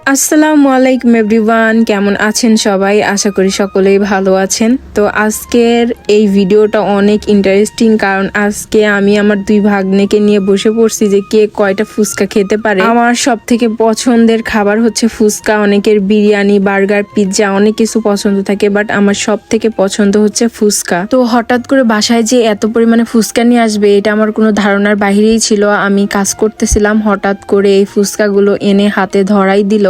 আসসালামু আলাইকুম এভরিওয়ান, কেমন আছেন সবাই? আশা করি সকলেই ভালো আছেন। তো আজকের এই ভিডিওটা অনেক ইন্টারেস্টিং, কারণ আজকে আমি আমার দুই ভাগ্নেকে নিয়ে বসে পড়ছি যে কে কয়টা ফুচকা খেতে পারে। আমার সব থেকে পছন্দের খাবার হচ্ছে ফুচকা। অনেকের বিরিয়ানি, বার্গার, পিৎজা অনেক কিছু পছন্দ থাকে, বাট আমার সব থেকে পছন্দ হচ্ছে ফুচকা। তো হঠাৎ করে বাসায় যে এত পরিমাণে ফুচকা নিয়ে আসবে এটা আমার কোনো ধারণার বাহিরেই ছিল। আমি কাজ করতেছিলাম, হঠাৎ করে এই ফুচকাগুলো এনে হাতে ধরাই দিল।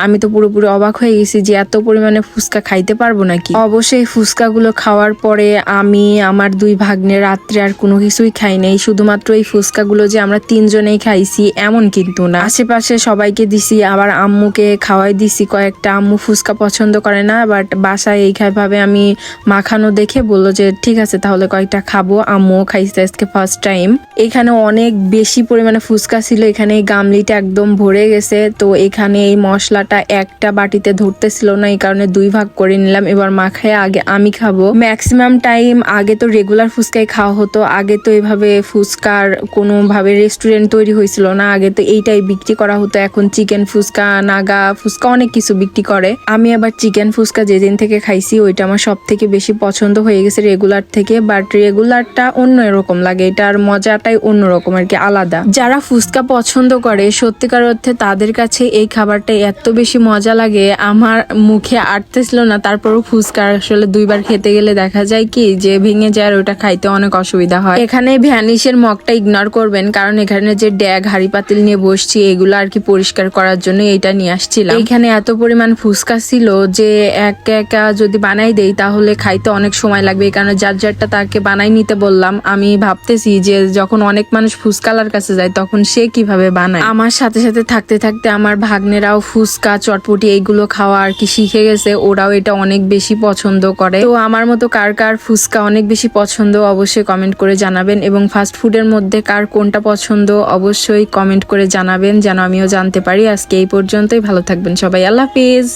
আমি তো পুরোপুরি অবাক হয়ে গেছি যে এত পরিমাণে ফুচকা খাইতে পারবো নাকি। অবশ্যই ফুচকাগুলো খাওয়ার পরে আমি আমার দুই ভাগ্নে রাত্রে আর কোনো কিছুই খাই নাই। শুধুমাত্র এই ফুচকাগুলো যে আমরা তিনজনেই খাইছি এমন কিন্তু না, আশেপাশে সবাইকে দিছি, আবার আম্মুকে খাওয়াই দিছি কয়েকটা। আম্মু ফুচকা পছন্দ করে না, বাট বাসায় এইভাবে আমি মাখানো দেখে বললো যে ঠিক আছে তাহলে কয়েকটা খাবো। আম্মুও খাইছে আজকে ফার্স্ট টাইম। এখানে অনেক বেশি পরিমাণে ফুচকা ছিল, এখানে এই গামলিটা একদম ভরে গেছে। তো এখানে এই মশলাটা একটা বাটিতে ধরতেছিল না, এই কারণে দুই ভাগ করে নিলাম। এবার মাখায় আগে আমি খাবো। ম্যাক্সিমাম টাইম আগে তো রেগুলার ফুচকাই খাওয়া হতো, আগে তো এভাবে ফুচকার কোনোভাবে রেস্টুরেন্ট তৈরি হয়েছিল না, আগে তো এইটাই বিক্রি করা হতো। এখন চিকেন ফুচকা, নাগা ফুচকা অনেক কিছু বিক্রি করে। আমি আবার চিকেন ফুচকা যেদিন থেকে খাইছি ওইটা আমার সব থেকে বেশি পছন্দ হয়ে গেছে রেগুলার থেকে। বাট রেগুলারটা অন্য এরকম লাগে, এটার মজাটাই অন্যরকম আর কি, আলাদা। যারা ফুচকা পছন্দ করে সত্যিকার অর্থে তাদের কাছে এই খাবারটা এত বেশি মজা লাগে, আমার মুখে আটতেছিল না। তারপরও ফুচকা আসলে দুইবার খেতে গেলে দেখা যায় কি যে ভেঙে যায়, আর ওটা খাইতে অনেক অসুবিধা হয়। এখানে ভ্যানিশের মগটা ইগনোর করবেন, কারণ এখানে যে ড্যাগ হাড়ি পাতিল নিয়ে বসছি এগুলো আর কি পরিষ্কার করার জন্য এইটা নিয়ে আসছিলাম। এখানে এত পরিমাণ ফুচকা ছিল যে একা একা যদি বানাই দেই তাহলে খাইতে অনেক সময় লাগবে, এই কারণে যার যারটা তাকে বানাই নিতে বললাম। আমি ভাবতেছি যে যখন অনেক মানুষ ফুচকালার কাছে যায় তখন সে কিভাবে বানায়। আমার সাথে সাথে থাকতে থাকতে আমার ভাগ্নেরাও ফুচকা, চটপটি এইগুলো খাওয়া আর কি শিখে গেছে, ওরাও এটা অনেক বেশি পছন্দ করে। তো আমার মতো কার কার ফুচকা অনেক বেশি পছন্দ অবশ্যই কমেন্ট করে জানাবেন, এবং ফাস্ট ফুডের মধ্যে কার কোনটা পছন্দ অবশ্যই কমেন্ট করে জানাবেন, যেন আমিও জানতে পারি। আজকে এই পর্যন্তই, ভালো থাকবেন সবাই, আল্লাহ হাফিজ।